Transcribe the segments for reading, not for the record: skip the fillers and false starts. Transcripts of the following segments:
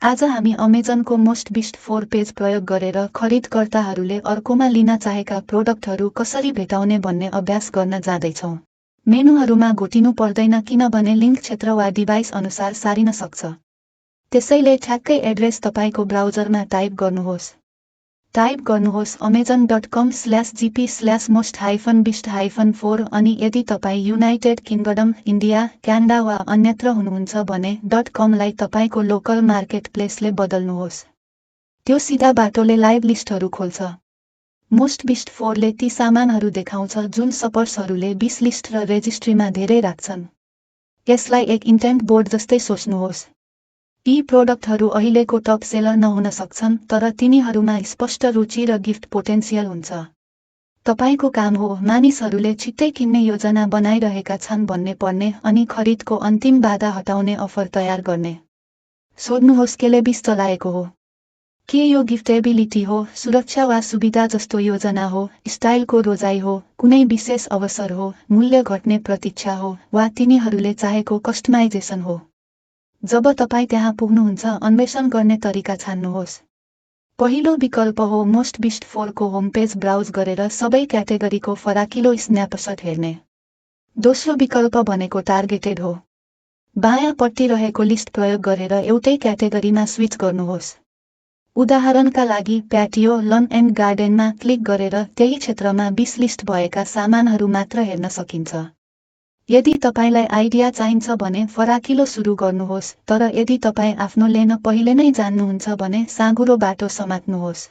आज हामी अमेजनको most Bisht 4 page प्रयोग गरेर खरिदकर्ताहरूले अर्कोमा लिन चाहेका प्रोडक्टहरू कसरी भेटाउने भन्ने अभ्यास गर्न जाँदैछौँ। मेनुहरूमा घोटिनु पर्दैन किनभने लिङ्क क्षेत्र वा डिभाइस अनुसार सारिन सक्छ। त्यसैले ठ्याक्कै एड्रेस तपाईँको ब्राउजरमा टाइप गर्नुहोस्। amazon.com/gp/most-beast-4 अनि यदि तपाईँ युनाइटेड किङ्गडम, इन्डिया, क्यानाडा वा अन्यत्र हुनुहुन्छ भने .com लाई तपाईँको लोकल मार्केटप्लेसले बदल्नुहोस्। त्यो सिधा बाटोले लाइभ लिस्टहरू खोल्छ। मोस्ट बिस्ट 4 ले ती सामानहरू देखाउँछ जुन सपर्सहरूले विश लिस्ट र रेजिस्ट्रीमा धेरै राख्छन्। यसलाई एक इन्टेन्ट बोर्ड जस्तै सोच्नुहोस्। यी प्रोडक्टहरू अहिलेको टप सेलर नहुन सक्छन्, तर तिनीहरूमा स्पष्ट रुचि र गिफ्ट पोटेन्सियल हुन्छ। तपाईँको काम हो मानिसहरूले छिट्टै किन्ने योजना बनाइरहेका छन् भन्ने पढ्ने अनि खरिदको अन्तिम बाधा हटाउने अफर तयार गर्ने। सोध्नुहोस् केले विश चलाएको हो। के यो गिफ्टेबिलिटी हो, सुरक्षा वा सुविधा जस्तो योजना हो, स्टाइलको रोजाइ हो, कुनै विशेष अवसर हो, मूल्य घट्ने प्रतीक्षा हो, वा तिनीहरूले चाहेको कस्टमाइजेसन हो। जब तपाईँ त्यहाँ पुग्नुहुन्छ, अन्वेषण गर्ने तरिका छान्नुहोस्। पहिलो विकल्प हो मोस्ट बिस्ट 4 को होम पेज ब्राउज गरेर सबै क्याटेगोरीको फराकिलो स्न्यापसट हेर्ने। दोस्रो विकल्प भनेको टार्गेटेड हो। बायाँपट्टि रहेको लिस्ट प्रयोग गरेर एउटै क्याटेगोरीमा स्विच गर्नुहोस्। उदाहरणका लागि प्याटियो, लन एन्ड गार्डनमा क्लिक गरेर त्यही क्षेत्रमा विश लिस्ट भएका सामानहरू मात्र हेर्न सकिन्छ। यदि तपाईँलाई आइडिया चाहिन्छ भने फराकिलो सुरु गर्नुहोस्, तर यदि तपाईँ आफ्नो लेन पहिले नै जान्नुहुन्छ भने साँघुरो बाटो समात्नुहोस्।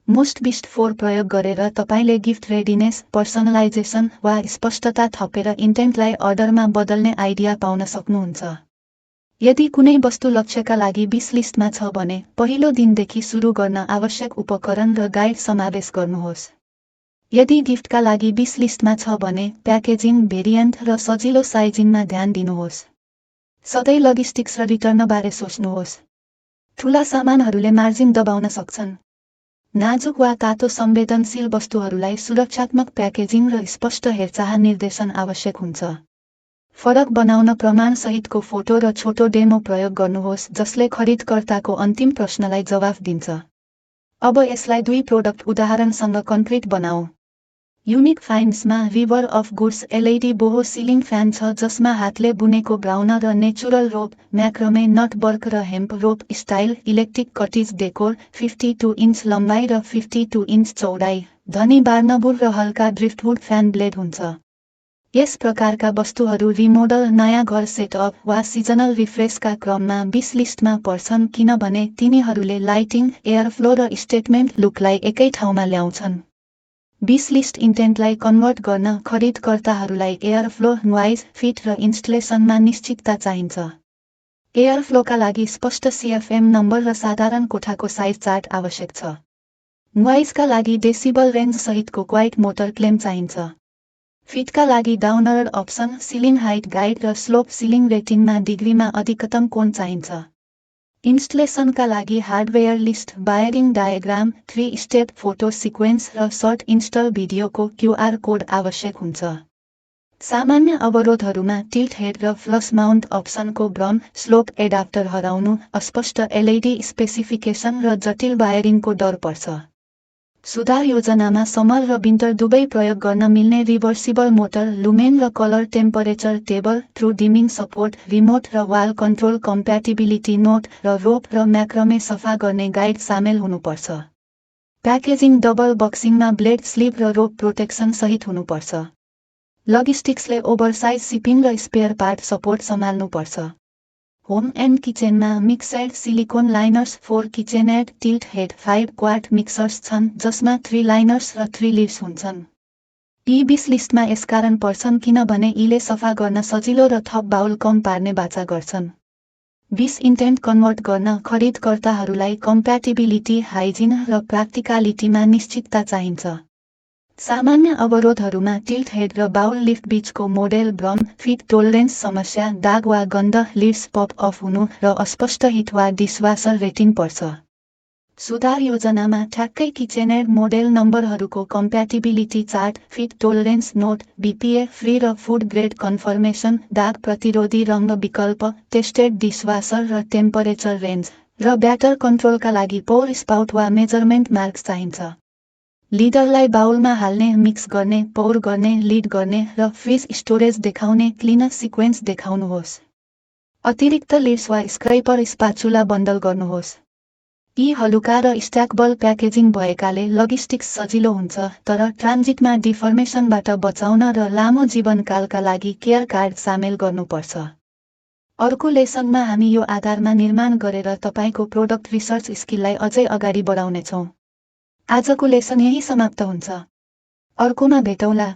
मोस्ट बिस्ट 4 प्रयोग गरेर तपाईँले गिफ्ट रेडिनेस, पर्सनलाइजेसन वा स्पष्टता थपेर इन्टेन्टलाई अर्डरमा बदल्ने आइडिया पाउन सक्नुहुन्छ। यदि कुनै वस्तु लक्ष्यका लागि विश लिस्टमा छ भने पहिलो दिनदेखि सुरु गर्न आवश्यक उपकरण र गाइड समावेश गर्नुहोस्। यदि गिफ्टका लागि विश लिस्टमा छ भने प्याकेजिङ, भेरिएन्ट र सजिलो साइजिङमा ध्यान दिनुहोस्। सधैँ लजिस्टिक्स र रिटर्नबारे सोच्नुहोस्। ठुला सामानहरूले मार्जिन दबाउन सक्छन्। नाजुक वा तातो संवेदनशील वस्तुहरूलाई सुरक्षात्मक प्याकेजिङ र स्पष्ट हेरचाह निर्देशन आवश्यक हुन्छ। फरक बनाउन प्रमाणसहितको फोटो र छोटो डेमो प्रयोग गर्नुहोस् जसले खरिदकर्ताको अन्तिम प्रश्नलाई जवाफ दिन्छ। अब यसलाई 2 प्रोडक्ट उदाहरणसँग कन्क्रिट बनाऊ। युनिक फाइन्ड्समा river of goods LED boho ceiling fan छ जसमा हातले बुनेको ब्राउन र natural rope, macrame knot work र hemp rope style, electric cottage decor, 52 inch लम्बाइ र 52 इन्च चौडाइ, धनी बार्नबुर र हल्का ड्रिफ्टवुड फ्यान ब्लेड हुन्छ। यस प्रकारका वस्तुहरू रिमोडल, नयाँ घर सेटअप वा सिजनल रिफ्रेसका क्रममा विश लिस्टमा पर्छन् किनभने तिनीहरूले लाइटिङ, एयरफ्लो र स्टेटमेन्ट लुकलाई एकै ठाउँमा ल्याउँछन्। विश लिस्ट इन्टेन्टलाई कन्भर्ट गर्न खरिदकर्ताहरूलाई एयरफ्लो, नोइज, फिट र इन्स्टलेसनमा निश्चितता चाहिन्छ। एयरफ्लोका लागि स्पष्ट CFM नम्बर र साधारण कोठाको साइज चार्ट आवश्यक छ। नोइजका लागि डेसिबल रेन्ज सहितको क्वाइट मोटर क्लेम चाहिन्छ। फिटका लागि downward option, ceiling height guide र स्लोप सिलिङ रेटिङमा डिग्रीमा अधिकतम कोण चाहिन्छ। इन्स्टलेसनका लागि hardware list, wiring diagram, 3 step photo sequence र सर्ट इन्स्टल भिडियोको QR कोड आवश्यक हुन्छ। सामान्य अवरोधहरूमा टिल्ट हेड र फ्लस माउन्ट अप्सनको भ्रम, स्लोप एडाप्टर हराउनु, अस्पष्ट LED स्पेसिफिकेसन र जटिल वायरिङको डर पर्छ। सुधार योजनामा समर र विन्टर दुवै प्रयोग गर्न मिल्ने रिभर्सिबल मोटर, लुमेन र colour temperature table, through dimming support, remote र वाल कन्ट्रोल कम्प्याटिबिलिटी नोट र रोप र म्याक्रमे सफा गर्ने गाइड सामेल हुनुपर्छ। प्याकेजिङ डबल बक्सिङमा ब्लेड, स्लिभ र रोप प्रोटेक्सन सहित हुनुपर्छ। लजिस्टिक्सले ओभरसाइज सिपिङ र स्पेयर पार्ट सपोर्ट सम्हाल्नुपर्छ। होम एन्ड किचेनमा mixed silicone liners, 4 KitchenAid, tilt head, 5 quart mixers छन् जसमा 3 लाइनर्स र 3 लिड्स हुन्छन्। यी विश लिस्टमा यसकारण पर्छन् किनभने यीले सफा गर्न सजिलो र थप बाउल कम पार्ने बाचा गर्छन्। विश इन्टेन्ट कन्भर्ट गर्न खरिदकर्ताहरूलाई कम्प्याटिबिलिटी, हाइजिन र प्र्याक्टिकालिटीमा निश्चितता चाहिन्छ। सामान्य अवरोधहरूमा टिल्ट हेड र बाउल लिफ्ट बीचको मोडेल भ्रम, फिट टोलरेन्स समस्या, दाग वा गन्ध, लिड्स पप अफ हुनु र अस्पष्ट हिट वा डिसवासर रेटिङ पर्छ। सुधार योजनामा ठ्याक्कै किचेनएड मोडेल नम्बरहरूको compatibility chart, fit tolerance note, BPA free र फुड ग्रेड कन्फर्मेसन, दाग प्रतिरोधी रङ्ग विकल्प, टेस्टेड डिसवासर र टेम्परेचर रेन्ज, र ब्याटर कन्ट्रोलका लागि पोर स्पाउट वा मेजरमेन्ट मार्क चाहिन्छ। लिडरलाई बाउलमा हाल्ने, मिक्स गर्ने, पोर गर्ने, लिड गर्ने र फिस स्टोरेज देखाउने क्लिनर सिक्वेन्स देखाउनुहोस्। अतिरिक्त लिड्स वा स्क्राइपर स्पाचुला बन्डल गर्नुहोस्। यी हलुका र स्ट्याकेबल प्याकेजिङ भएकाले लजिस्टिक्स सजिलो हुन्छ, तर ट्रान्जिटमा डिफर्मेसनबाट बचाउन र लामो जीवनकालका लागि केयर कार्ड सामेल गर्नुपर्छ। अर्को लेसनमा हामी यो आधारमा निर्माण गरेर तपाईको प्रोडक्ट रिसर्च स्किललाई अझै अगाडि बढाउनेछौँ। आजको लेसन यही समाप्त हुन्छ। अर्कोमा भेटौँला।